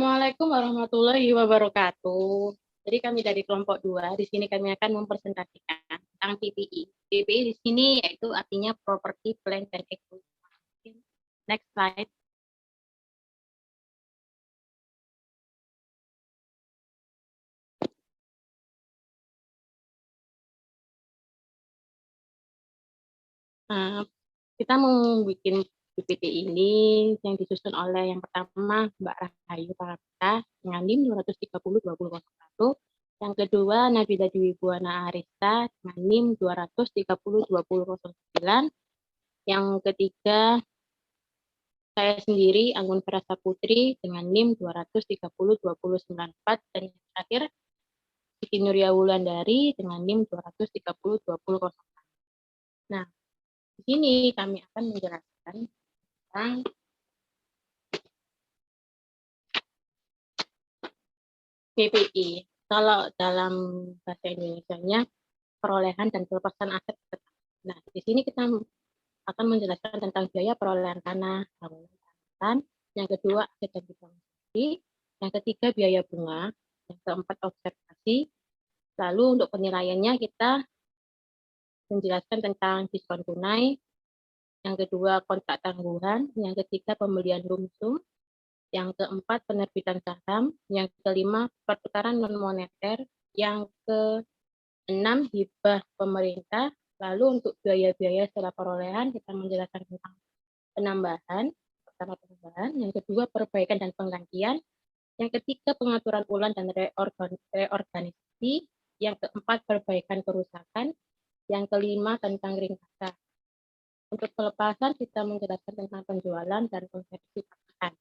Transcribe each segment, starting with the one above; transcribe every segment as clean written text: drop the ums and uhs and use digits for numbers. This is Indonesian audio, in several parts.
Assalamualaikum warahmatullahi wabarakatuh. Jadi kami dari kelompok 2, di sini kami akan mempresentasikan tentang PPI. PPI di sini yaitu artinya Property Plant and Equipment. Next slide. Nah, kita mau bikin PPT ini yang disusun oleh yang pertama Mbak Rahayu Paramita dengan NIM 230-2001, yang kedua Nabila Dewi Buana Arista dengan NIM 230-2009, yang ketiga saya sendiri Anggun Prasa Putri dengan NIM 230-2094, dan yang terakhir Siti Nuria Wulandari dengan NIM 230-2004. Nah, di sini kami akan menjelaskan tentang PPI. Kalau dalam bahasa Indonesianya perolehan dan pelepasan aset tetap. Nah, di sini kita akan menjelaskan tentang biaya perolehan tanah, bangunan, perawatan. Yang kedua, aset dan distribusi. Yang ketiga, biaya bunga. Yang keempat, observasi. Lalu untuk penilaiannya kita menjelaskan tentang diskon tunai. Yang kedua, kontrak tangguhan. Yang ketiga, pembelian lumsum. Yang keempat, penerbitan saham. Yang kelima, pertukaran non-moneter. Yang keenam, hibah pemerintah. Lalu untuk biaya-biaya setelah perolehan, kita menjelaskan tentang penambahan. Pertama, penambahan. Yang kedua, perbaikan dan penggantian. Yang ketiga, pengaturan ulang dan reorganisasi. Yang keempat, perbaikan kerusakan. Yang kelima, tentang ringkasan. Untuk pelepasan, kita menjelaskan tentang penjualan dan konversi pakaran.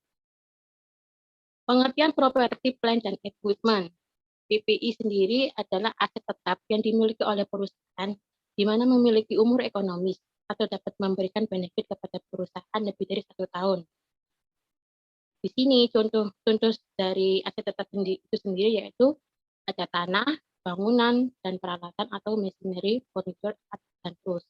Pengertian property, plant, dan equipment. PPI sendiri adalah aset tetap yang dimiliki oleh perusahaan di mana memiliki umur ekonomis atau dapat memberikan benefit kepada perusahaan lebih dari 1 tahun. Di sini contoh dari aset tetap itu sendiri yaitu ada tanah, bangunan, dan peralatan atau machinery, furniture, dan tools.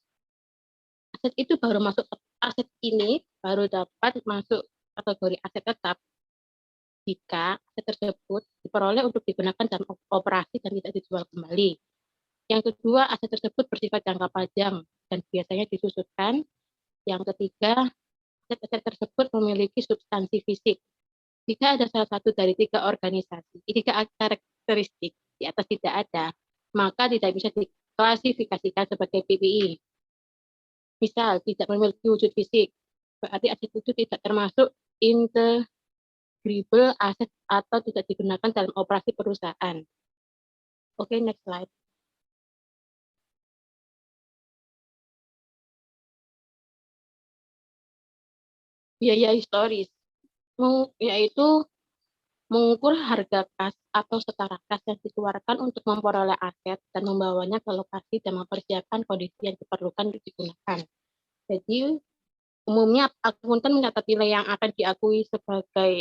Aset itu baru masuk, aset ini baru dapat masuk kategori aset tetap jika aset tersebut diperoleh untuk digunakan dalam operasi dan tidak dijual kembali. Yang kedua, aset tersebut bersifat jangka panjang dan biasanya disusutkan. Yang ketiga, aset-aset tersebut memiliki substansi fisik. Jika ada salah satu dari tiga karakteristik di atas tidak ada, maka tidak bisa diklasifikasikan sebagai PPI. Misal, tidak memiliki wujud fisik, berarti aset itu tidak termasuk integrable aset atau tidak digunakan dalam operasi perusahaan. Oke, next slide. Biaya historis, yaitu mengukur harga kas atau setara kas yang dikeluarkan untuk memperoleh aset dan membawanya ke lokasi dan mempersiapkan kondisi yang diperlukan untuk digunakan. Jadi, umumnya akuntan mencatat nilai yang akan diakui sebagai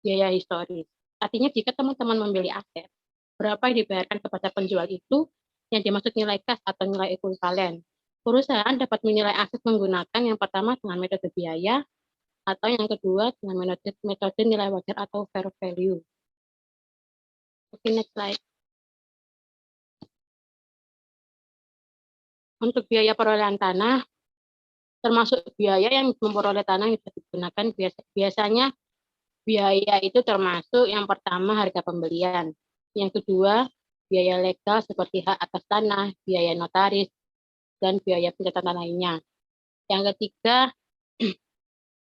biaya historis. Artinya jika teman-teman membeli aset, berapa yang dibayarkan kepada penjual itu yang dimaksud nilai kas atau nilai ekuivalen. Perusahaan dapat menilai aset menggunakan yang pertama dengan metode biaya, atau yang kedua dengan metode nilai wajar atau fair value. Oke, next slide. Untuk biaya perolehan tanah, termasuk biaya yang memperoleh tanah yang bisa digunakan, biasanya biaya itu termasuk yang pertama harga pembelian, yang kedua biaya legal seperti hak atas tanah, biaya notaris, dan biaya pencatatan lainnya. Yang ketiga,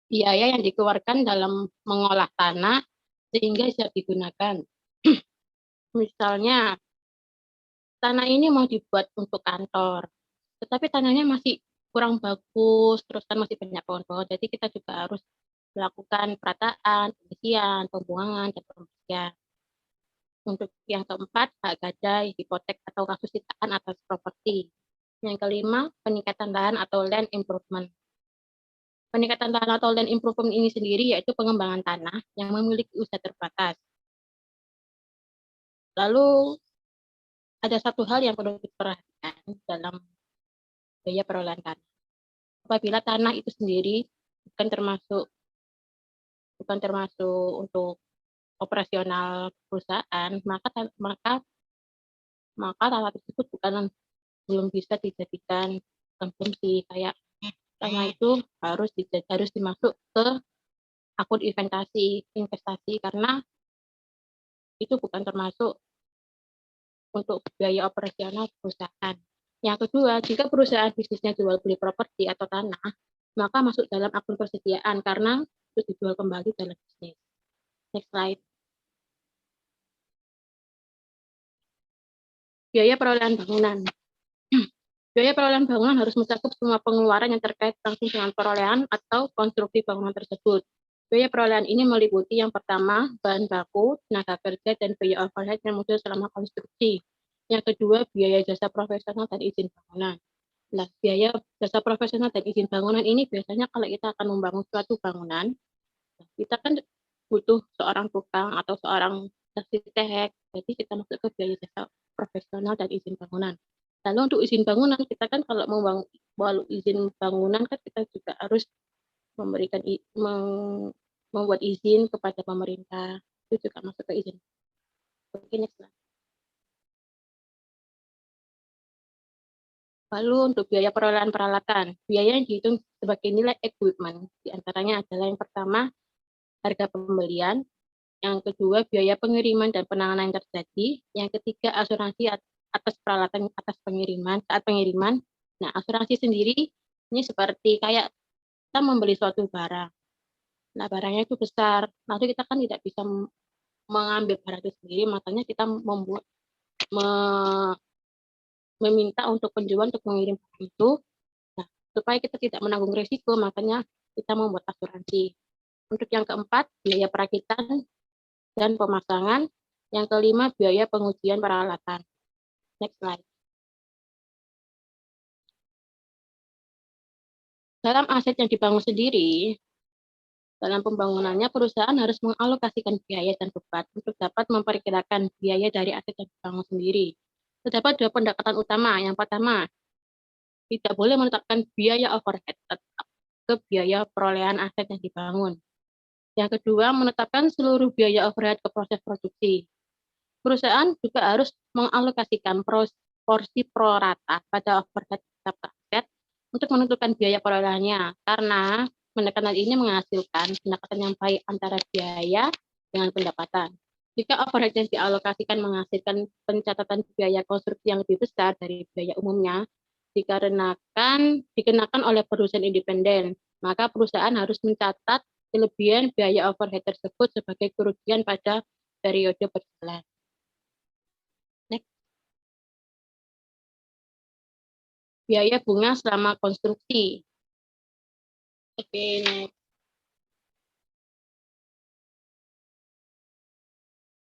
biaya yang dikeluarkan dalam mengolah tanah sehingga siap digunakan. Misalnya, tanah ini mau dibuat untuk kantor, tetapi tanahnya masih kurang bagus, terus kan masih banyak pohon-pohon, jadi kita juga harus melakukan perataan, pembersihan, pembuangan, dan pembersihan. Untuk yang keempat, hak gadai, hipotek atau kasus sitaan atas properti. Yang kelima, peningkatan lahan atau land improvement. Peningkatan lahan atau land improvement ini sendiri yaitu pengembangan tanah yang memiliki usaha terbatas. Lalu ada satu hal yang perlu diperhatikan dalam biaya perolehan tanah. Apabila tanah itu sendiri bukan bukan termasuk untuk operasional perusahaan, maka data tersebut belum bisa dijadikan konsumsi. Karena itu harus dimasuk ke akun investasi karena itu bukan termasuk untuk biaya operasional perusahaan. Yang kedua, jika perusahaan bisnisnya jual beli properti atau tanah, maka masuk dalam akun persediaan karena itu dijual kembali dalam bisnis. Next slide. Biaya perolehan bangunan. Biaya perolehan bangunan harus mencakup semua pengeluaran yang terkait langsung dengan perolehan atau konstruksi bangunan tersebut. Biaya perolehan ini meliputi yang pertama, bahan baku, tenaga kerja, dan biaya overhead yang muncul selama konstruksi. Yang kedua, biaya jasa profesional dan izin bangunan. Nah, biaya jasa profesional dan izin bangunan ini biasanya kalau kita akan membangun suatu bangunan, kita kan butuh seorang tukang atau seorang arsitek, jadi kita masuk ke biaya jasa profesional dan izin bangunan. Lalu untuk izin bangunan, kita kan kalau mau izin bangunan kan kita juga harus membuat izin kepada pemerintah, itu juga masuk ke izin. Oke, next slide. Lalu untuk biaya perolehan peralatan, biaya yang dihitung sebagai nilai equipment, diantaranya adalah yang pertama, harga pembelian, yang kedua, biaya pengiriman dan penanganan yang terjadi, yang ketiga, asuransi atas peralatan atas saat pengiriman. Nah, asuransi sendiri ini seperti kayak kita membeli suatu barang. Nah, barangnya itu besar, lalu kita kan tidak bisa mengambil barang itu sendiri, makanya kita meminta untuk penjual untuk mengirim barang itu. Nah, supaya kita tidak menanggung risiko, makanya kita membuat asuransi. Untuk yang keempat, biaya perakitan dan pemasangan. Yang kelima, biaya pengujian peralatan. Next slide. Dalam aset yang dibangun sendiri, dalam pembangunannya perusahaan harus mengalokasikan biaya dan beban untuk dapat memperkirakan biaya dari aset yang dibangun sendiri. Terdapat dua pendekatan utama. Yang pertama, tidak boleh menetapkan biaya overhead tetap ke biaya perolehan aset yang dibangun. Yang kedua, menetapkan seluruh biaya overhead ke proses produksi. Perusahaan juga harus mengalokasikan porsi pro rata pada overhead setiap aset untuk menentukan biaya perolehannya, karena pendekatan ini menghasilkan pendekatan yang baik antara biaya dengan pendapatan. Jika overhead yang dialokasikan menghasilkan pencatatan biaya konstruksi yang lebih besar dari biaya umumnya, dikenakan oleh perusahaan independen, maka perusahaan harus mencatat kelebihan biaya overhead tersebut sebagai kerugian pada periode berjalan. Next. Biaya bunga selama konstruksi. Oke, next.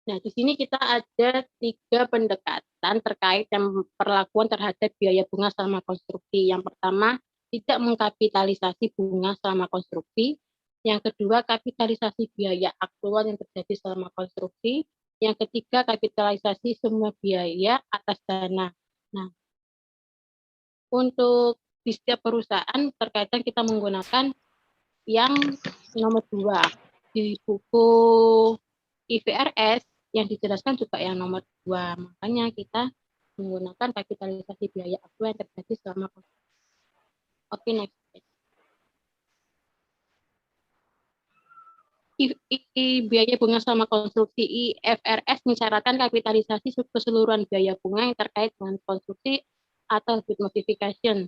Nah, di sini kita ada 3 pendekatan terkait yang perlakuan terhadap biaya bunga selama konstruksi. Yang pertama, tidak mengkapitalisasi bunga selama konstruksi. Yang kedua, kapitalisasi biaya aktual yang terjadi selama konstruksi. Yang ketiga, kapitalisasi semua biaya atas dana. Nah, untuk di setiap perusahaan terkadang kita menggunakan yang nomor 2 di buku IFRS yang dijelaskan juga yang nomor 2. Makanya kita menggunakan kapitalisasi biaya aktual yang terjadi selama konstruksi. Oke, next. Biaya bunga selama konstruksi IFRS mensyaratkan kapitalisasi keseluruhan biaya bunga yang terkait dengan konstruksi atau bid modification.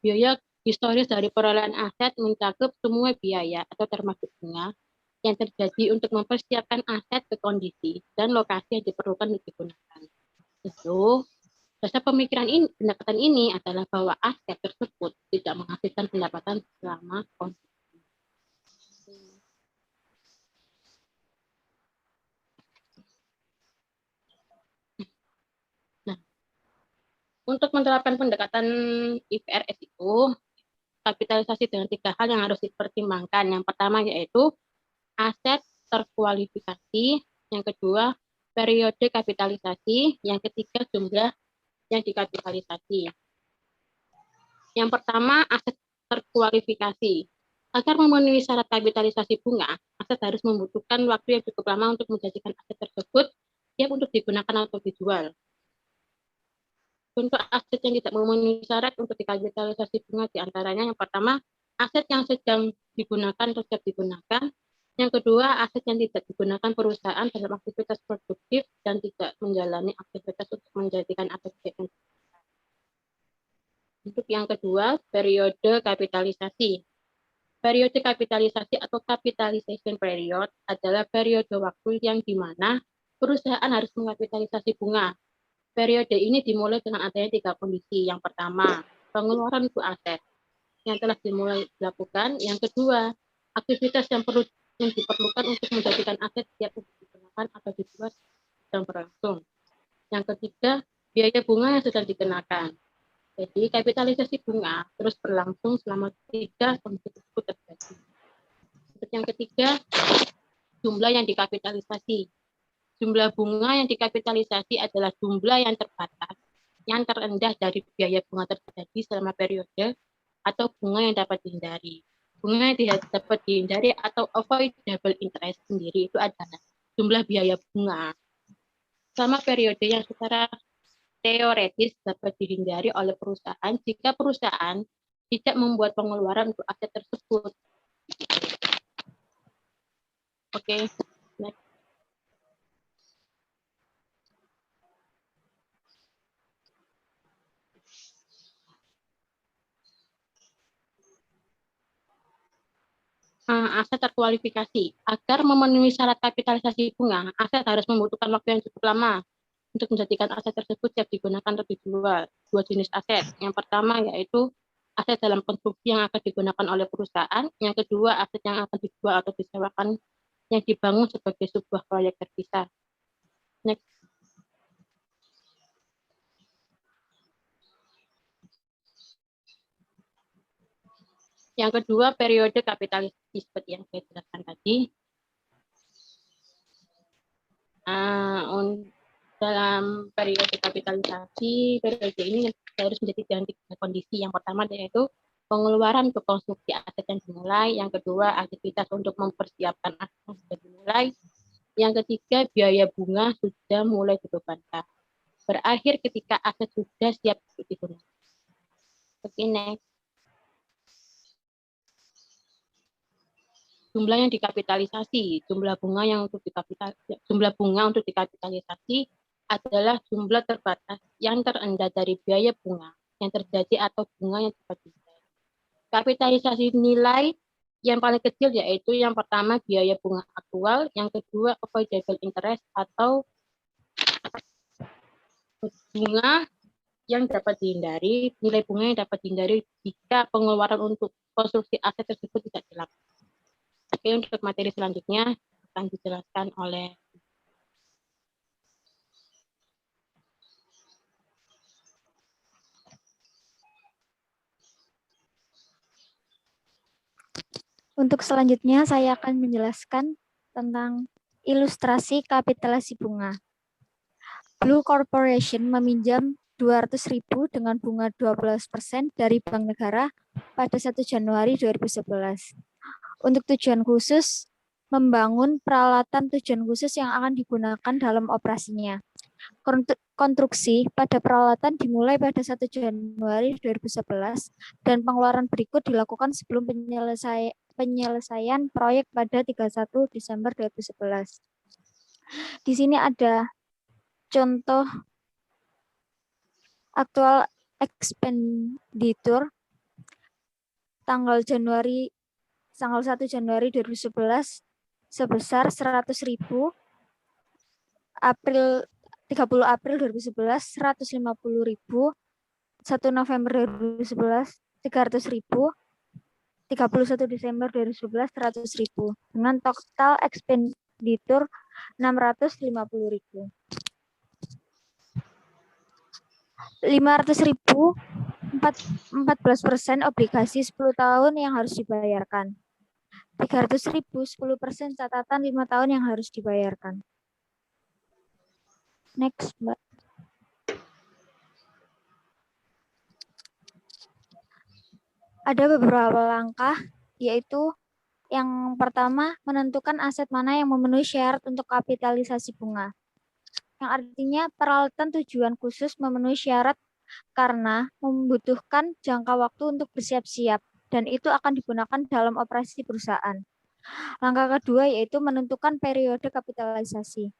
Biaya historis dari perolehan aset mencakup semua biaya atau termasuk bunga yang terjadi untuk mempersiapkan aset ke kondisi dan lokasi yang diperlukan untuk digunakan. Tentu, dasar pendekatan ini adalah bahwa aset tersebut tidak menghasilkan pendapatan selama konstruksi. Nah, untuk menerapkan pendekatan IFRS itu, kapitalisasi dengan 3 hal yang harus dipertimbangkan. Yang pertama yaitu aset terkualifikasi, yang kedua periode kapitalisasi, yang ketiga jumlah yang dikapitalisasi. Yang pertama aset terkualifikasi. Agar memenuhi syarat kapitalisasi bunga, aset harus membutuhkan waktu yang cukup lama untuk menjadikan aset tersebut siap untuk digunakan atau dijual. Untuk aset yang tidak memenuhi syarat untuk dikapitalisasi bunga diantaranya yang pertama, aset yang sedang digunakan atau siap digunakan. Yang kedua, aset yang tidak digunakan perusahaan dalam aktivitas produktif dan tidak menjalani aktivitas untuk menjadikan aset siap. Untuk yang kedua, periode kapitalisasi. Periode kapitalisasi atau capitalization period adalah periode waktu yang di mana perusahaan harus mengapitalisasi bunga. Periode ini dimulai dengan adanya 3 kondisi. Yang pertama, pengeluaran untuk aset yang telah dimulai dilakukan. Yang kedua, aktivitas yang diperlukan untuk menjadikan aset siap untuk digunakan atau dijual sedang berlangsung. Yang ketiga, biaya bunga yang sedang dikenakan. Jadi kapitalisasi bunga terus berlangsung selama 3 kondisi tersebut terjadi. Untuk yang ketiga, jumlah yang dikapitalisasi. Jumlah bunga yang dikapitalisasi adalah jumlah yang terbatas, yang terendah dari biaya bunga terjadi selama periode atau bunga yang dapat dihindari. Bunga yang dapat dihindari atau avoidable interest sendiri itu adalah jumlah biaya bunga selama periode yang secara teoretis dapat dihindari oleh perusahaan jika perusahaan tidak membuat pengeluaran untuk aset tersebut. Oke, next. Aset terkualifikasi. Agar memenuhi syarat kapitalisasi bunga, aset harus membutuhkan waktu yang cukup lama untuk menjadikan aset tersebut siap digunakan atau dijual. 2 jenis aset. Yang pertama yaitu aset dalam konstruksi yang akan digunakan oleh perusahaan. Yang kedua, aset yang akan dijual atau disewakan yang dibangun sebagai sebuah proyek terpisah. Next. Yang kedua, periode kapitalisasi seperti yang saya jelaskan tadi. Dalam periode kapitalisasi, periode ini harus menjadi dengan 3 kondisi. Yang pertama yaitu pengeluaran untuk konstruksi aset yang dimulai. Yang kedua, aktivitas untuk mempersiapkan aset yang sudah dimulai. Yang ketiga, biaya bunga sudah mulai dibebankan. Berakhir ketika aset sudah siap untuk digunakan. Oke, next. Jumlah yang dikapitalisasi, jumlah bunga untuk dikapitalisasi adalah jumlah terbatas yang terendah dari biaya bunga yang terjadi atau bunga yang dapat dihindari. Kapitalisasi nilai yang paling kecil yaitu yang pertama biaya bunga aktual, yang kedua avoidable interest atau bunga yang dapat dihindari, nilai bunga yang dapat dihindari jika pengeluaran untuk konstruksi aset tersebut tidak dilakukan. Oke, untuk materi selanjutnya akan dijelaskan oleh Untuk selanjutnya saya akan menjelaskan tentang ilustrasi kapitalisasi bunga. Blue Corporation meminjam 200.000 dengan bunga 12% dari Bank Negara pada 1 Januari 2011. Untuk tujuan khusus, membangun peralatan tujuan khusus yang akan digunakan dalam operasinya. Konstruksi pada peralatan dimulai pada 1 Januari 2011 dan pengeluaran berikut dilakukan sebelum penyelesaian proyek pada 31 Desember 2011. Di sini ada contoh aktual expenditure tanggal 1 Januari 2011 sebesar 100.000, 30 April 2011 150.000, 1 November 2011 300.000, 31 Desember 2011 100.000 dengan total expenditure 650.000. 500.000 14% obligasi 10 tahun yang harus dibayarkan. 300.000 10% catatan 5 tahun yang harus dibayarkan. Next, Mbak. Ada beberapa langkah yaitu yang pertama, menentukan aset mana yang memenuhi syarat untuk kapitalisasi bunga. Yang artinya peralatan tujuan khusus memenuhi syarat karena membutuhkan jangka waktu untuk bersiap-siap dan itu akan digunakan dalam operasi perusahaan. Langkah kedua yaitu menentukan periode kapitalisasi.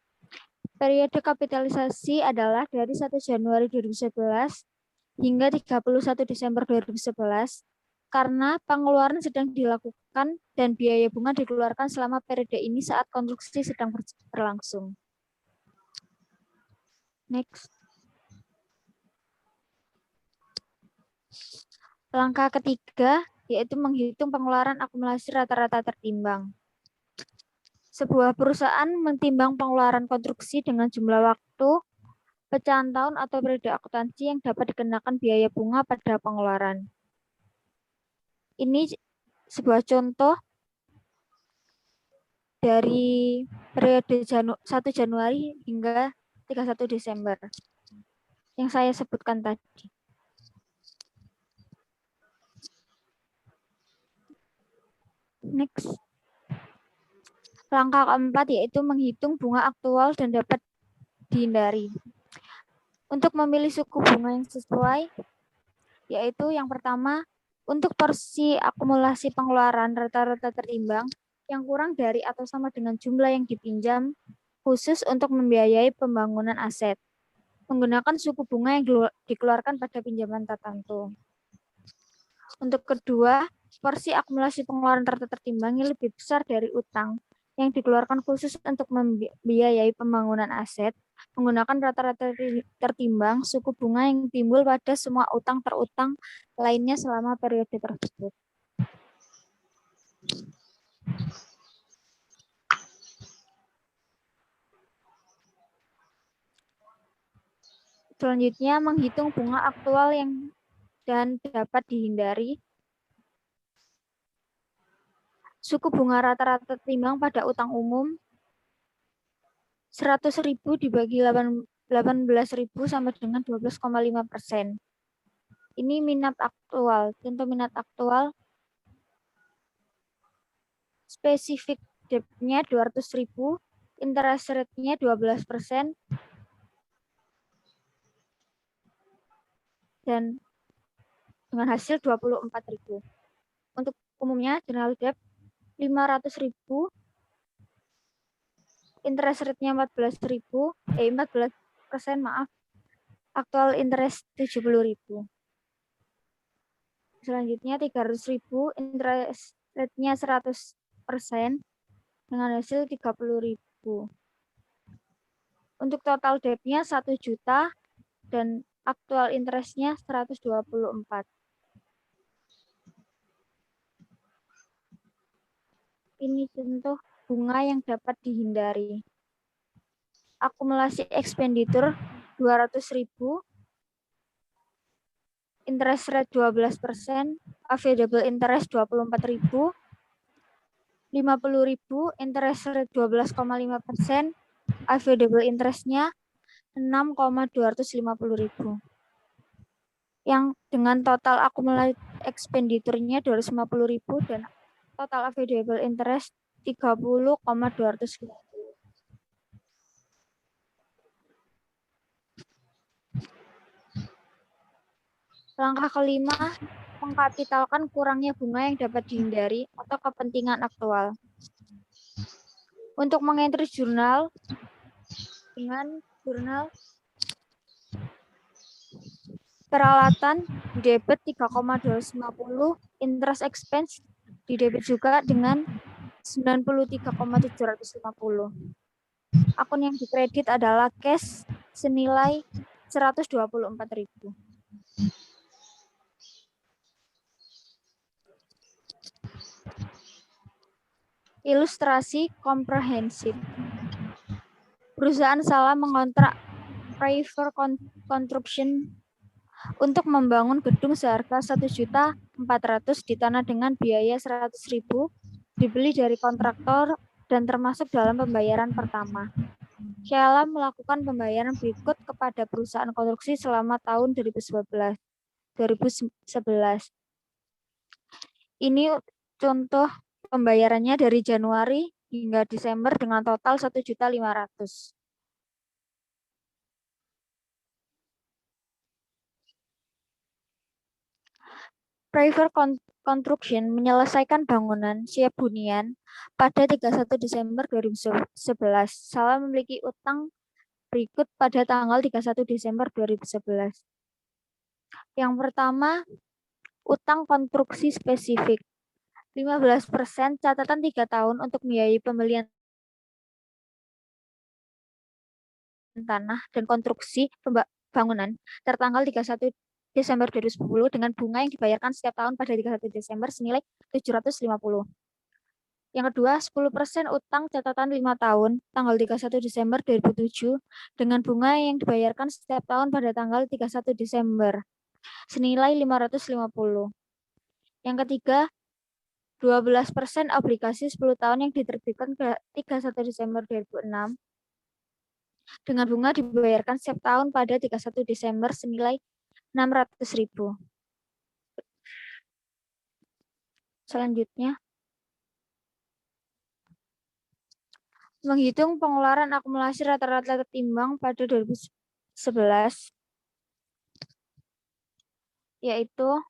Periode kapitalisasi adalah dari 1 Januari 2011 hingga 31 Desember 2011 karena pengeluaran sedang dilakukan dan biaya bunga dikeluarkan selama periode ini saat konstruksi sedang berlangsung. Next. Langkah ketiga yaitu menghitung pengeluaran akumulasi rata-rata tertimbang. Sebuah perusahaan mentimbang pengeluaran konstruksi dengan jumlah waktu, pecahan tahun atau periode akuntansi yang dapat dikenakan biaya bunga pada pengeluaran. Ini sebuah contoh dari periode 1 Januari hingga 31 Desember yang saya sebutkan tadi. Next. Langkah keempat yaitu menghitung bunga aktual dan dapat dihindari. Untuk memilih suku bunga yang sesuai, yaitu yang pertama, untuk porsi akumulasi pengeluaran rata-rata tertimbang yang kurang dari atau sama dengan jumlah yang dipinjam khusus untuk membiayai pembangunan aset, menggunakan suku bunga yang dikeluarkan pada pinjaman tertentu. Untuk kedua, porsi akumulasi pengeluaran rata tertimbang yang lebih besar dari utang yang dikeluarkan khusus untuk membiayai pembangunan aset, menggunakan rata-rata tertimbang suku bunga yang timbul pada semua utang terutang lainnya selama periode tersebut. Selanjutnya, menghitung bunga aktual yang dan dapat dihindari. Suku bunga rata-rata tertimbang pada utang umum 100.000 dibagi 18.000 sama dengan 12,5%. Ini minat aktual. Contoh minat aktual. Spesifik debt-nya 200.000, interest rate-nya 12%, dan dengan hasil 24.000. Untuk umumnya general debt 500.000, interest rate-nya 14%, aktual interest 70.000. Selanjutnya 300.000, interest rate-nya 100% dengan hasil 30.000. Untuk total debt-nya 1 juta dan aktual interest-nya 124. Ini contoh bunga yang dapat dihindari. Akumulasi expenditure 200.000, interest rate 12%, available interest 24.000, 50.000, interest rate 12,5%, available interest-nya 6,250.000. Yang dengan total akumulasi expenditure-nya 250.000 dan total available interest 30,250. Langkah kelima, mengkapitalkan kurangnya bunga yang dapat dihindari atau kepentingan aktual. Untuk mengentri jurnal dengan jurnal peralatan debit 3,250, interest expense di debit juga dengan 93,750. Akun yang dikredit adalah cash senilai 124.000. Ilustrasi komprehensif. Perusahaan salah mengontrak Priver Construction untuk membangun gedung seharga 1.400.000 di tanah dengan biaya 100.000 dibeli dari kontraktor dan termasuk dalam pembayaran pertama. Sheila melakukan pembayaran berikut kepada perusahaan konstruksi selama tahun 2011. Ini contoh pembayarannya dari Januari hingga Desember dengan total 1.500.000. Private Construction menyelesaikan bangunan siap hunian pada 31 Desember 2011. Salah memiliki utang berikut pada tanggal 31 Desember 2011. Yang pertama, utang konstruksi spesifik. 15% catatan 3 tahun untuk membiayai pembelian tanah dan konstruksi bangunan tertanggal 31 Desember 2010 dengan bunga yang dibayarkan setiap tahun pada 31 Desember senilai 750. Yang kedua, 10% utang catatan 5 tahun tanggal 31 Desember 2007 dengan bunga yang dibayarkan setiap tahun pada tanggal 31 Desember senilai 550. Yang ketiga, 12% obligasi 10 tahun yang diterbitkan ke 31 Desember 2006 dengan bunga dibayarkan setiap tahun pada 31 Desember senilai 600.000. Selanjutnya, menghitung pengeluaran akumulasi rata-rata tertimbang pada 2011, yaitu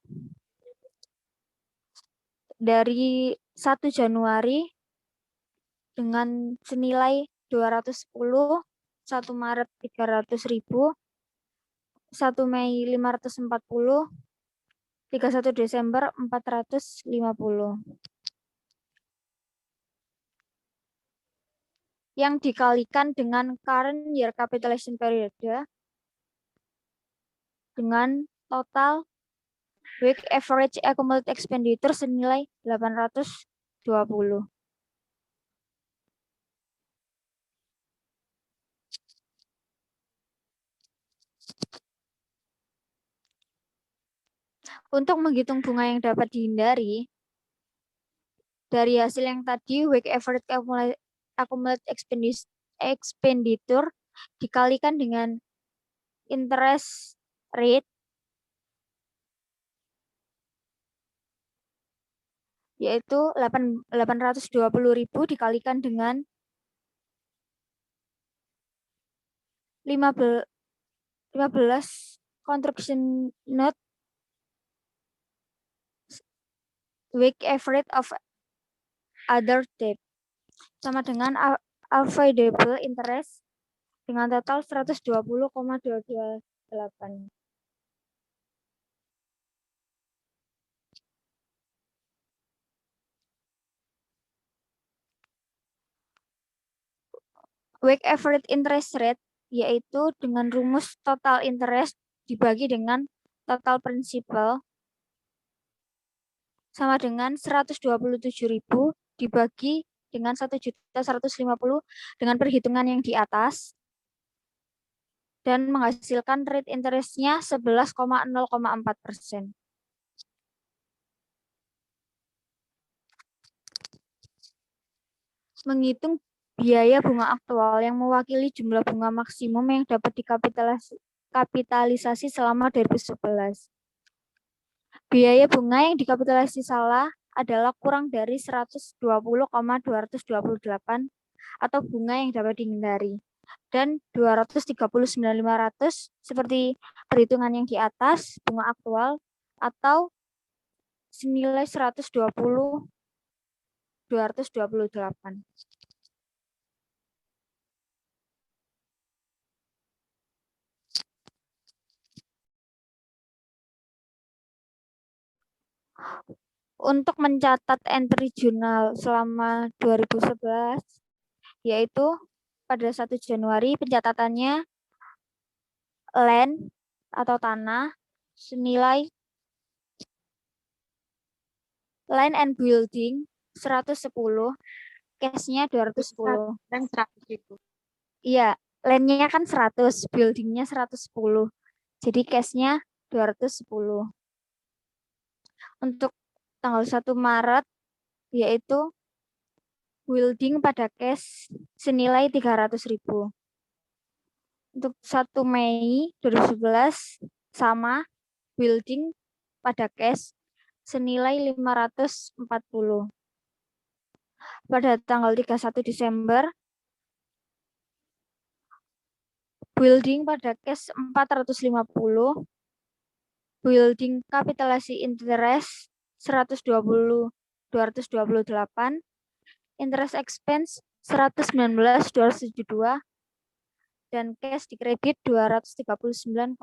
dari 1 Januari dengan senilai 210, 1 Maret 300.000, 1 Mei 540, 31 Desember 450. Yang dikalikan dengan current year capitalization period dengan total week average accumulated expenditure senilai 820. Untuk menghitung bunga yang dapat dihindari, dari hasil yang tadi, week average accumulated expenditure dikalikan dengan interest rate, yaitu 820.000 dikalikan dengan 15 construction note week average of other debt sama dengan available interest dengan total 120,228. Week average interest rate yaitu dengan rumus total interest dibagi dengan total principal sama dengan 127.000 dibagi dengan 1.150 dengan perhitungan yang di atas dan menghasilkan rate interest-nya 11,0,4%. Menghitung biaya bunga aktual yang mewakili jumlah bunga maksimum yang dapat dikapitalisasi selama 2011. Biaya bunga yang dikapitalisasi salah adalah kurang dari 120,228 atau bunga yang dapat dihindari. Dan 239.500 seperti perhitungan yang di atas, bunga aktual atau senilai 120.228. Untuk mencatat entry jurnal selama 2011, yaitu pada 1 Januari pencatatannya land atau tanah senilai land and building 110, cash-nya 210. Dan 100.000. Iya, land-nya kan 100, building-nya 110. Jadi cash-nya 210. Untuk tanggal 1 Maret yaitu building pada cash senilai 300.000. Untuk 1 Mei 2011 sama building pada cash senilai 540. Pada tanggal 31 Desember, building pada cash 450, building kapitalisasi interest 228, interest expense 119.272, dan cash di kredit 239.500.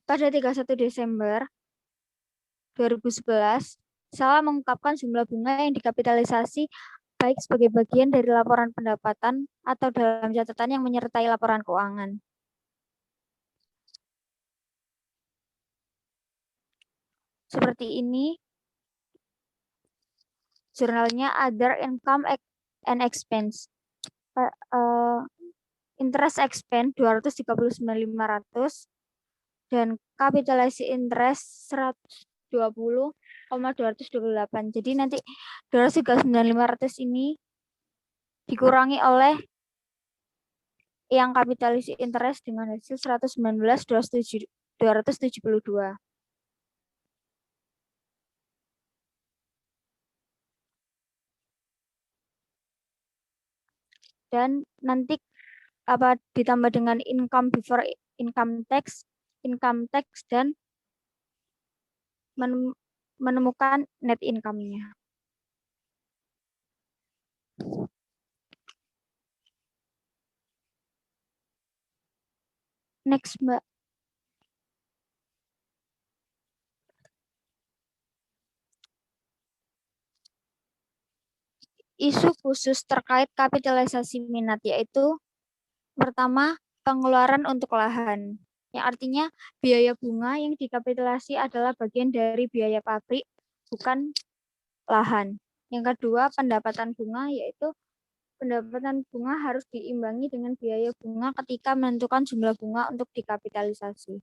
Pada 31 Desember 2011, Salah mengungkapkan jumlah bunga yang dikapitalisasi baik sebagai bagian dari laporan pendapatan atau dalam catatan yang menyertai laporan keuangan. Seperti ini, jurnalnya Other Income and Expense. Interest expense 239.500 dan kapitalisasi interest 120,228. Jadi nanti 239.500 ini dikurangi oleh yang kapitalisasi interest dengan hasil 119.272. Dan nanti ditambah dengan income before income tax, dan menemukan net income-nya. Next, Mbak. Isu khusus terkait kapitalisasi minat, yaitu pertama, pengeluaran untuk lahan, yang artinya biaya bunga yang dikapitalisasi adalah bagian dari biaya pabrik, bukan lahan. Yang kedua, pendapatan bunga, yaitu pendapatan bunga harus diimbangi dengan biaya bunga ketika menentukan jumlah bunga untuk dikapitalisasi.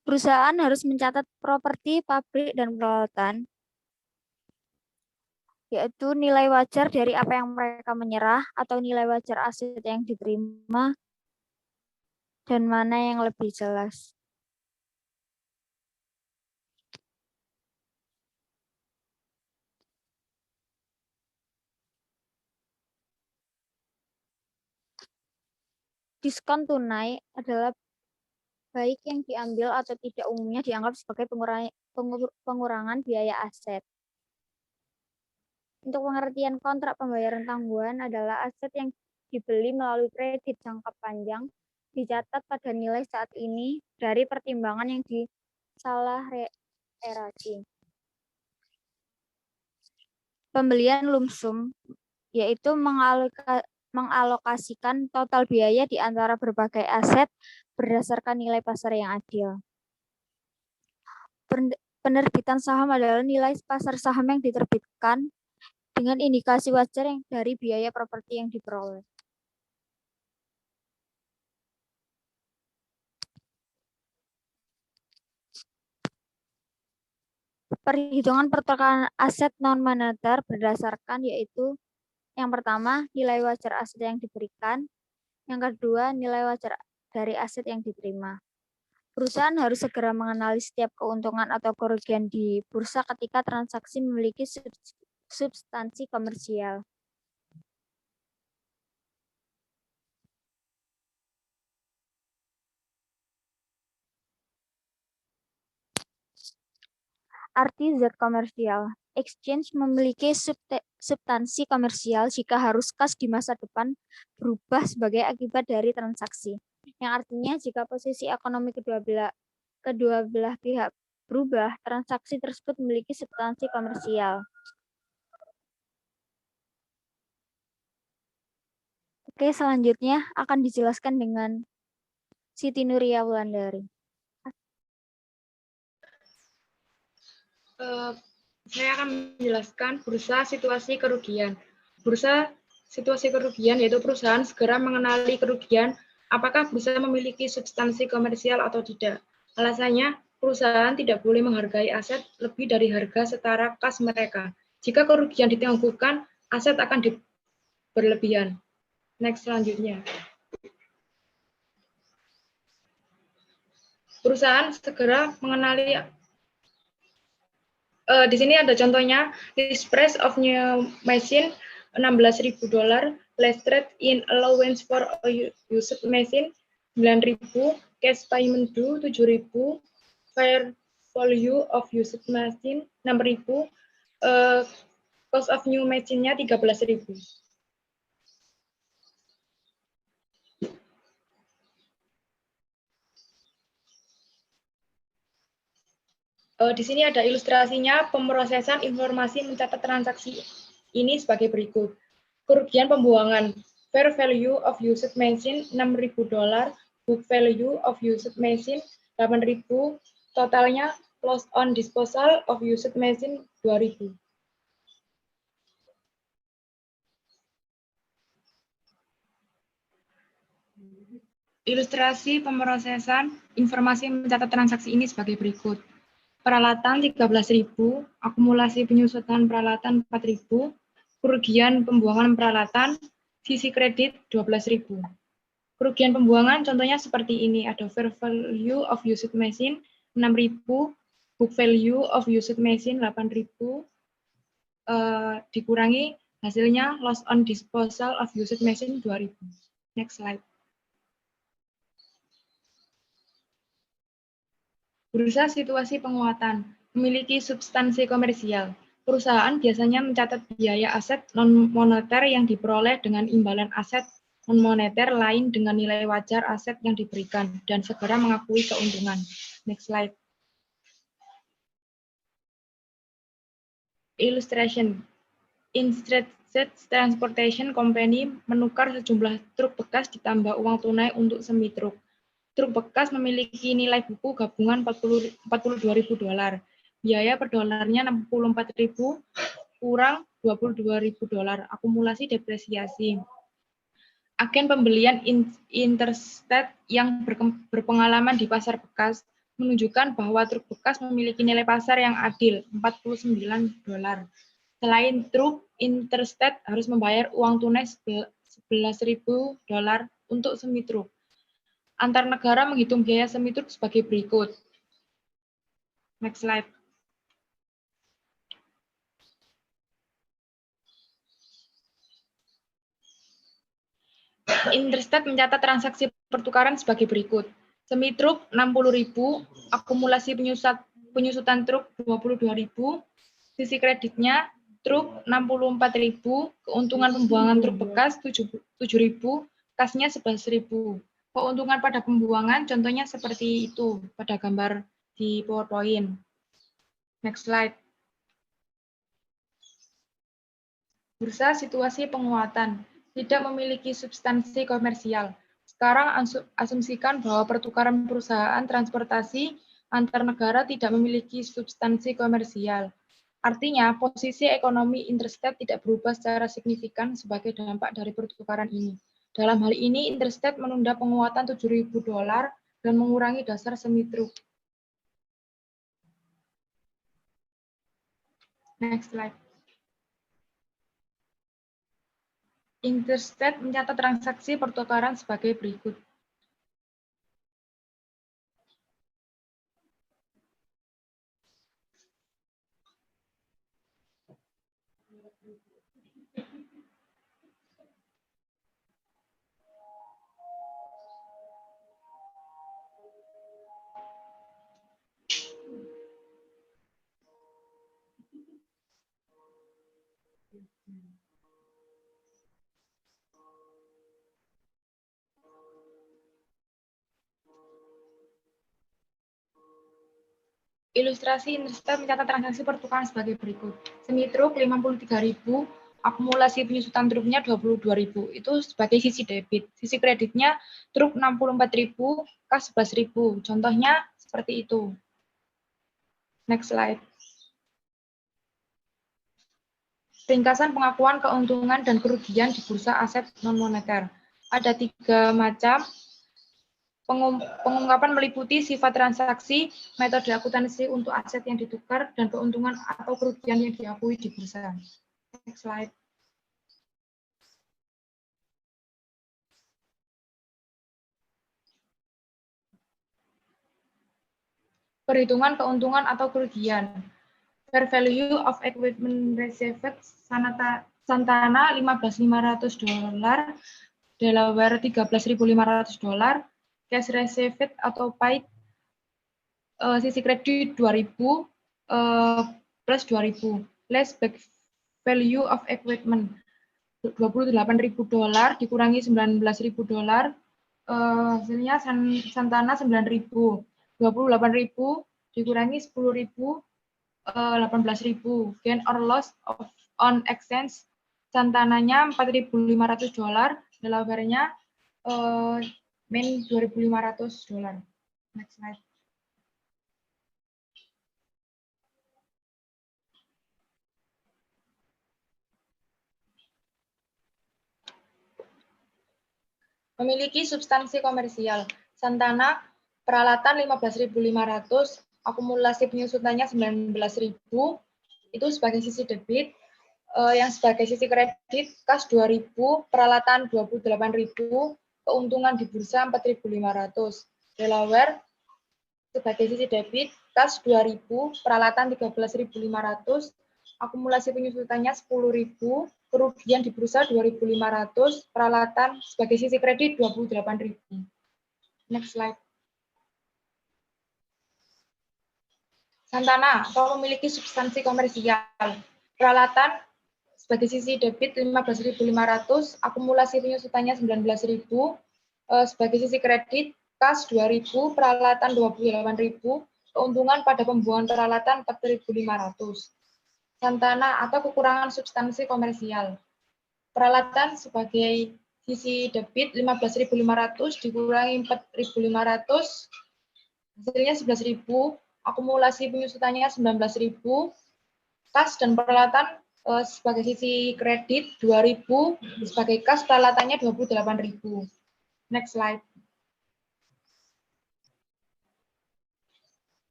Perusahaan harus mencatat properti, pabrik, dan peralatan, yaitu nilai wajar dari apa yang mereka menyerah atau nilai wajar aset yang diterima, dan mana yang lebih jelas. Diskon tunai adalah baik yang diambil atau tidak, umumnya dianggap sebagai pengurangan biaya aset. Untuk pengertian kontrak pembayaran tangguhan adalah aset yang dibeli melalui kredit jangka panjang, dicatat pada nilai saat ini dari pertimbangan yang disalah-erasi. Pembelian lump sum, yaitu mengalokasikan total biaya di antara berbagai aset berdasarkan nilai pasar yang adil. Penerbitan saham adalah nilai pasar saham yang diterbitkan dengan indikasi wajar yang dari biaya properti yang diperoleh. Perhitungan pertukaran aset non-moneter berdasarkan, yaitu yang pertama, nilai wajar aset yang diberikan, yang kedua, nilai wajar dari aset yang diterima. Perusahaan harus segera mengenali setiap keuntungan atau kerugian di bursa ketika transaksi memiliki substansi komersial. Arti zat komersial. Exchange memiliki substansi komersial jika harus kas di masa depan berubah sebagai akibat dari transaksi. Yang artinya jika posisi ekonomi kedua belah pihak berubah, transaksi tersebut memiliki substansi komersial. Oke, selanjutnya akan dijelaskan dengan Siti Nuria Wulandari. Saya akan menjelaskan bursa situasi kerugian. Bursa situasi kerugian yaitu perusahaan segera mengenali kerugian apakah bursa memiliki substansi komersial atau tidak. Alasannya, perusahaan tidak boleh menghargai aset lebih dari harga setara kas mereka. Jika kerugian ditangguhkan, aset akan berlebihan. Next, selanjutnya. Perusahaan segera mengenali, di sini ada contohnya, list price of new machine $16.000, last rate in allowance for a used machine 9.000, cash payment due 7.000, fair value of used machine 6.000, cost of new machine-nya 13.000. Di sini ada ilustrasinya, pemrosesan informasi mencatat transaksi ini sebagai berikut. Kerugian pembuangan, fair value of used machine $6.000, book value of used machine 8.000, totalnya loss on disposal of used machine 2.000. Ilustrasi pemrosesan informasi mencatat transaksi ini sebagai berikut. Peralatan 13.000, akumulasi penyusutan peralatan 4.000, kerugian pembuangan peralatan, sisi kredit 12.000. Kerugian pembuangan contohnya seperti ini, ada fair value of used machine 6.000, book value of used machine 8.000, dikurangi hasilnya loss on disposal of used machine 2.000. Next slide. Bursa situasi penguatan, memiliki substansi komersial. Perusahaan biasanya mencatat biaya aset non-moneter yang diperoleh dengan imbalan aset non-moneter lain dengan nilai wajar aset yang diberikan, dan segera mengakui keuntungan. Next slide. Illustration. Instead Transportation Company menukar sejumlah truk bekas ditambah uang tunai untuk semi truk. Truk bekas memiliki nilai buku gabungan $42.000. Biaya per dolarnya $64.000 kurang $22.000. Akumulasi depresiasi. Agen pembelian interstate yang berpengalaman di pasar bekas menunjukkan bahwa truk bekas memiliki nilai pasar yang adil, $49. Selain truk, interstate harus membayar uang tunai $11.000 untuk semi truk. Antar negara menghitung biaya semi truk sebagai berikut. Next slide. Interstate mencatat transaksi pertukaran sebagai berikut. Semi truk 60.000, akumulasi penyusutan truk 22.000, sisi kreditnya truk 64.000, keuntungan pembuangan truk bekas 7.000, kasnya 11.000. Keuntungan pada pembuangan contohnya seperti itu pada gambar di PowerPoint. Next slide. Bursa situasi penguatan, tidak memiliki substansi komersial. Sekarang asumsikan bahwa pertukaran perusahaan transportasi antar negara tidak memiliki substansi komersial. Artinya, posisi ekonomi interstate tidak berubah secara signifikan sebagai dampak dari pertukaran ini. Dalam hal ini, interstate menunda penguatan $7.000 dan mengurangi dasar semi truk. Next slide. Interstate mencatat transaksi pertukaran sebagai berikut. Ilustrasi interstate mencatat transaksi pertukaran sebagai berikut. Semi truk 53.000, akumulasi penyusutan truknya 22.000. Itu sebagai sisi debit. Sisi kreditnya truk 64.000, kas 11.000. Contohnya seperti itu. Next slide. Ringkasan pengakuan keuntungan dan kerugian di bursa aset non-moneter. Ada 3 macam. Pengungkapan meliputi sifat transaksi, metode akuntansi untuk aset yang ditukar, dan keuntungan atau kerugian yang diakui di bursa. Next slide. Perhitungan keuntungan atau kerugian. Fair value of equipment received Santana $15.500, Delaware $13.500, cash received atau paid sisi kredit 2.000 plus 2.000, less back value of equipment $28.000 dikurangi $19.000, hasilnya Santana 9.000, 28.000 dikurangi 10.000, 18.000. Gain or loss on exchange, Santananya $4.500, Delaware-nya main $2.500. Next slide. Memiliki substansi komersial. Santana peralatan 15.500, akumulasi penyusutannya 19.000, itu sebagai sisi debit. Yang sebagai sisi kredit, kas 2.000, peralatan 28.000, keuntungan di bursa 4.500. Delaware sebagai sisi debit, kas 2.000, peralatan 13.500, akumulasi penyusutannya 10.000, kerugian di bursa 2.500, peralatan sebagai sisi kredit 28.000. Next slide. Santana atau memiliki substansi komersial. Peralatan sebagai sisi debit 15.500, akumulasi penyusutannya 19.000, sebagai sisi kredit kas 2.000, peralatan 28.000, keuntungan pada pembuangan peralatan 4.500. Santana atau kekurangan substansi komersial. Peralatan sebagai sisi debit 15.500 dikurangi 4.500, hasilnya 11.000, akumulasi penyusutannya 19.000, kas dan peralatan sebagai sisi kredit 2.000, sebagai kas peralatannya 28.000. Next slide.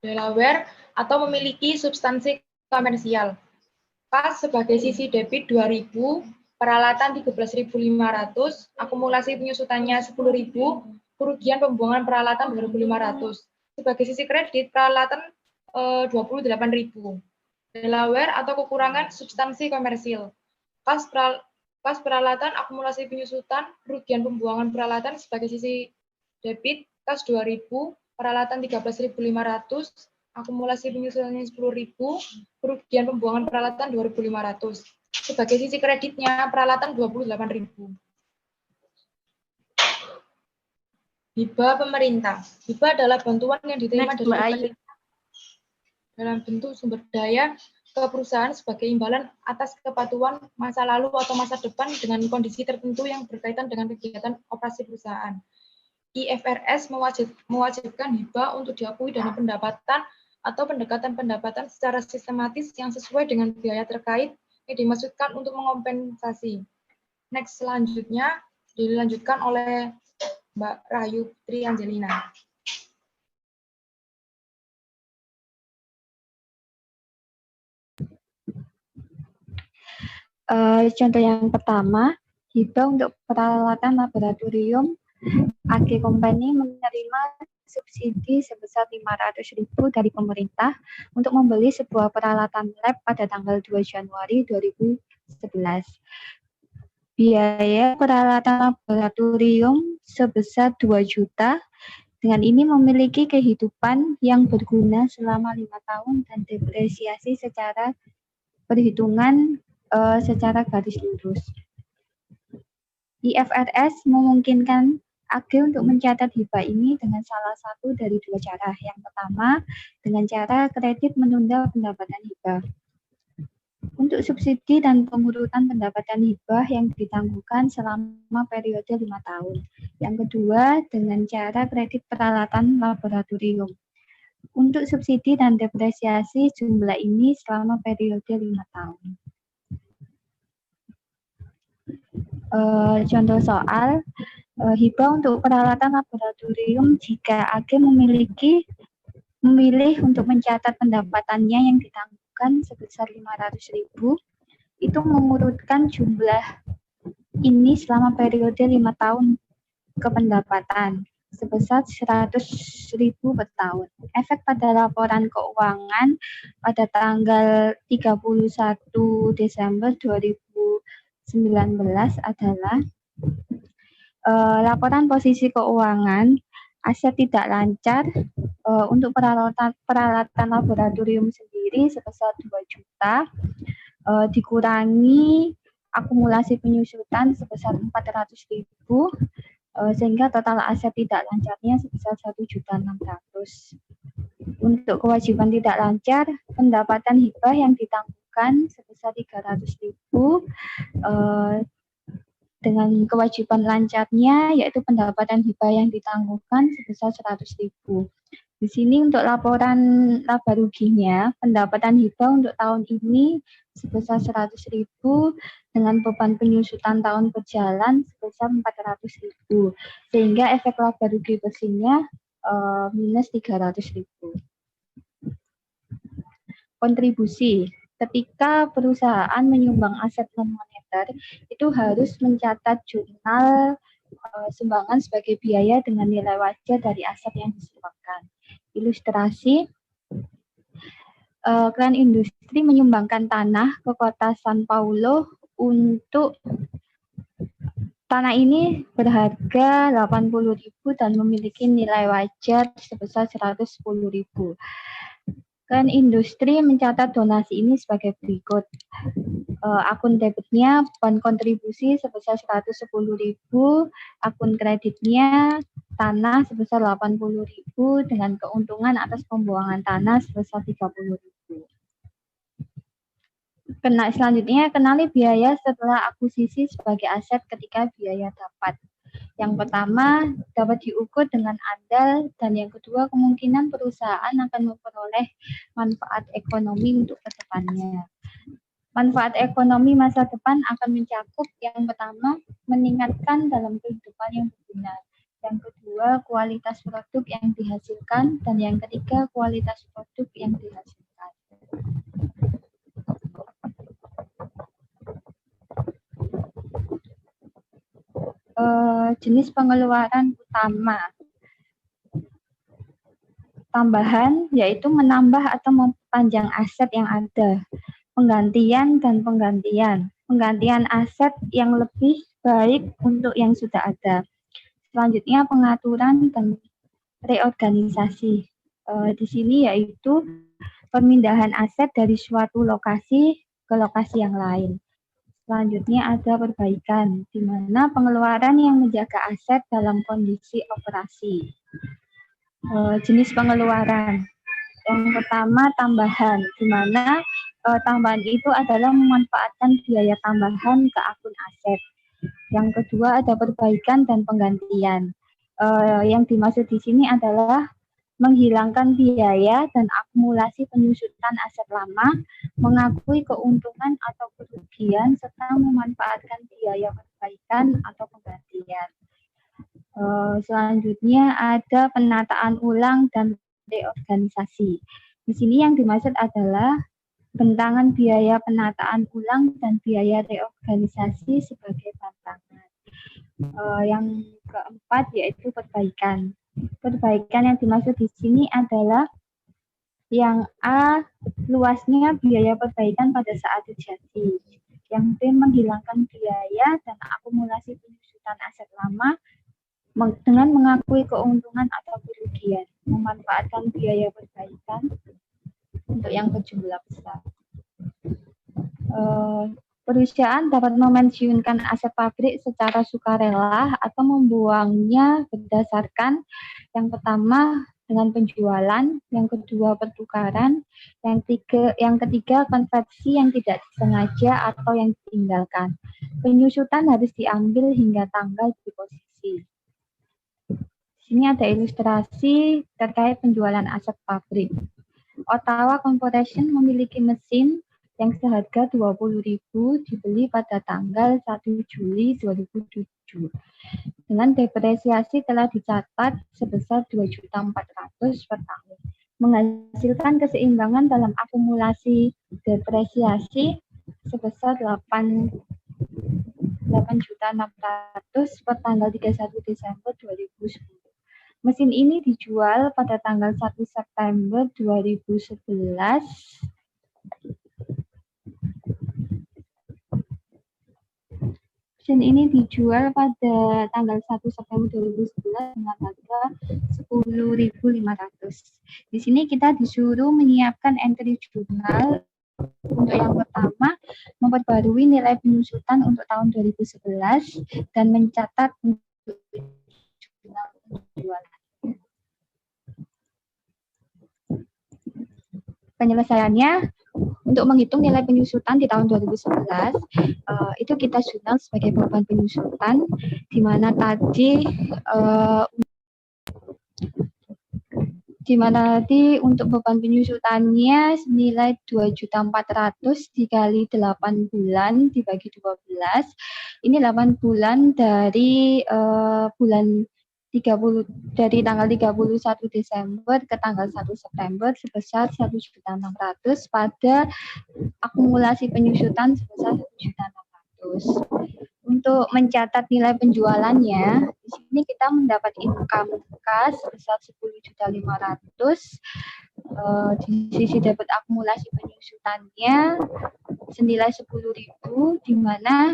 Delaware atau memiliki substansi komersial. Kas sebagai sisi debit 2.000, peralatan 13.500, akumulasi penyusutannya 10.000, kerugian pembuangan peralatan 2.500. Sebagai sisi kredit, peralatan 28.000. Delaware atau kekurangan substansi komersil. Kas peralatan, akumulasi penyusutan, kerugian pembuangan peralatan sebagai sisi debit, kas 2.000, peralatan 13.500, akumulasi penyusutannya 10.000, kerugian pembuangan peralatan 2.500. Sebagai sisi kreditnya, peralatan 28.000. Hibah pemerintah. Hibah adalah bantuan yang diterima dari pemerintah dalam bentuk sumber daya ke perusahaan sebagai imbalan atas kepatuhan masa lalu atau masa depan dengan kondisi tertentu yang berkaitan dengan kegiatan operasi perusahaan. IFRS mewajibkan hibah untuk diakui dana pendapatan atau pendekatan pendapatan secara sistematis yang sesuai dengan biaya terkait yang dimaksudkan untuk mengompensasi. Next, selanjutnya dilanjutkan oleh Mbak Rahayu Putri Angelina. Contoh yang pertama, hibah untuk peralatan laboratorium. AG Company menerima subsidi sebesar 500.000 dari pemerintah untuk membeli sebuah peralatan lab pada tanggal 2 Januari 2011. Biaya peralatan laboratorium sebesar 2 juta. Dengan ini memiliki kehidupan yang berguna selama 5 tahun dan depresiasi secara perhitungan secara garis lurus. IFRS memungkinkan AG untuk mencatat hibah ini dengan salah satu dari dua cara. Yang pertama, dengan cara kredit menunda pendapatan hibah. Untuk subsidi dan pengurutan pendapatan hibah yang ditangguhkan selama periode 5 tahun. Yang kedua, dengan cara kredit peralatan laboratorium. Untuk subsidi dan depresiasi jumlah ini selama periode 5 tahun. Contoh soal, Hibah untuk peralatan laboratorium jika AG memilih untuk mencatat pendapatannya yang ditangguhkan sebesar 500.000, itu mengurutkan jumlah ini selama periode 5 tahun kependapatan sebesar 100.000 per tahun. Efek pada laporan keuangan pada tanggal 31 Desember 2019 adalah laporan posisi keuangan aset tidak lancar untuk peralatan laboratorium sendiri sebesar 2 juta, dikurangi akumulasi penyusutan sebesar 400.000, sehingga total aset tidak lancarnya sebesar 1.600.000. Untuk kewajiban tidak lancar, pendapatan hibah yang ditangguhkan sebesar 300.000, dengan kewajiban lancarnya yaitu pendapatan hibah yang ditangguhkan sebesar 100.000. Di sini untuk laporan laba ruginya, pendapatan hibah untuk tahun ini sebesar 100.000 dengan beban penyusutan tahun berjalan sebesar 400.000, sehingga efek laba rugi bersihnya minus 300.000. Kontribusi. Ketika perusahaan menyumbang aset non-moneter, itu harus mencatat jurnal sumbangan sebagai biaya dengan nilai wajar dari aset yang disumbangkan. Ilustrasi, Klan Industri menyumbangkan tanah ke kota San Paulo untuk tanah ini berharga 80.000 dan memiliki nilai wajar sebesar 110.000. Klan Industri mencatat donasi ini sebagai berikut. Akun debitnya ban kontribusi sebesar 110.000, akun kreditnya tanah sebesar 80.000 dengan keuntungan atas pembuangan tanah sebesar 30.000. Selanjutnya, kenali biaya setelah akuisisi sebagai aset ketika biaya dapat. Yang pertama, dapat diukur dengan andal, dan yang kedua, kemungkinan perusahaan akan memperoleh manfaat ekonomi untuk kedepannya. Manfaat ekonomi masa depan akan mencakup yang pertama, meningkatkan dalam kehidupan yang berguna. Yang kedua, kualitas produk yang dihasilkan, dan yang ketiga, kualitas produk yang dihasilkan. Jenis pengeluaran utama tambahan yaitu menambah atau memperpanjang aset yang ada, penggantian dan penggantian aset yang lebih baik untuk yang sudah ada. Selanjutnya pengaturan dan reorganisasi. Di sini yaitu pemindahan aset dari suatu lokasi ke lokasi yang lain. Selanjutnya ada perbaikan, di mana pengeluaran yang menjaga aset dalam kondisi operasi. Jenis pengeluaran. Yang pertama tambahan, di mana tambahan itu adalah memanfaatkan biaya tambahan ke akun aset. Yang kedua ada perbaikan dan penggantian. Yang dimaksud di sini adalah menghilangkan biaya dan akumulasi penyusutan aset lama, mengakui keuntungan atau kerugian, serta memanfaatkan biaya perbaikan atau penggantian. Selanjutnya ada penataan ulang dan reorganisasi. Di sini yang dimaksud adalah bentangan biaya penataan ulang dan biaya reorganisasi sebagai bantahan. Yang keempat yaitu perbaikan. Perbaikan yang dimaksud di sini adalah yang A, luasnya biaya perbaikan pada saat terjadi. Yang B, menghilangkan biaya dan akumulasi penyusutan aset lama dengan mengakui keuntungan atau kerugian, memanfaatkan biaya perbaikan untuk yang berjumlah besar. Perusahaan dapat memensiunkan aset pabrik secara sukarela atau membuangnya berdasarkan yang pertama dengan penjualan, yang kedua pertukaran, yang ketiga konversi yang tidak disengaja atau yang ditinggalkan. Penyusutan harus diambil hingga tanggal di posisi. Di sini ada ilustrasi terkait penjualan aset pabrik. Ottawa Corporation memiliki mesin yang seharga 20.000 dibeli pada tanggal 1 Juli 2007. Dengan depresiasi telah dicatat sebesar 2.400.000 per tahun. Menghasilkan keseimbangan dalam akumulasi depresiasi sebesar 8.600.000 per tanggal 31 Desember 2010. Mesin ini dijual pada tanggal 1 September 2011 Mesin ini dijual pada tanggal 1 September 2011 dengan harga 10.500. Di sini kita disuruh menyiapkan entry jurnal. Untuk yang pertama, memperbarui nilai penyusutan untuk tahun 2011 dan mencatat jurnal penjualan. Penyelesaiannya, untuk menghitung nilai penyusutan di tahun 2011, itu kita jurnal sebagai beban penyusutan, di mana tadi untuk beban penyusutannya senilai 2.400.000 dikali 8 bulan dibagi 12. Ini 8 bulan dari dari tanggal 31 Desember ke tanggal 1 September sebesar 1.600.000 pada akumulasi penyusutan sebesar 1.600.000. Untuk mencatat nilai penjualannya, di sini kita mendapat income kas sebesar 10.500.000. Di sisi debit akumulasi penyusutannya senilai 10.000, di mana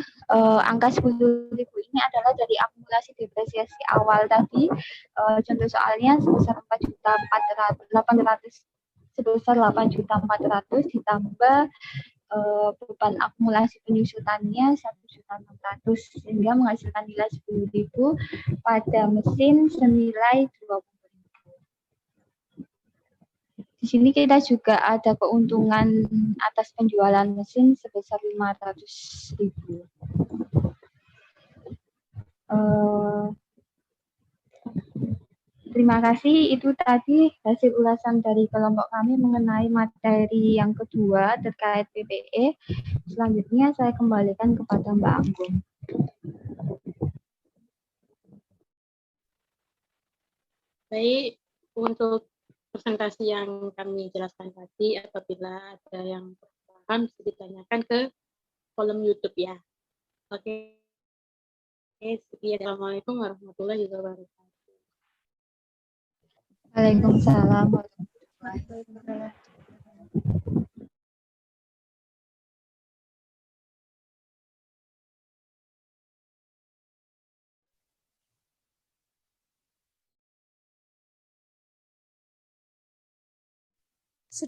angka 10.000 ini adalah dari akumulasi depresiasi awal tadi. Contoh soalnya sebesar 8.400 ditambah beban akumulasi penyusutannya 1.600.000 sehingga menghasilkan nilai 10.000 pada mesin senilai 20.000. Di sini kita juga ada keuntungan atas penjualan mesin sebesar 500.000. Terima kasih, itu tadi hasil ulasan dari kelompok kami mengenai materi yang kedua terkait PPE. Selanjutnya saya kembalikan kepada Mbak Anggun. Baik, untuk presentasi yang kami jelaskan tadi, apabila ada yang paham bisa ditanyakan ke kolom YouTube ya. Oke. Assalamualaikum warahmatullahi wabarakatuh. Waalaikumsalam warahmatullahi wabarakatuh.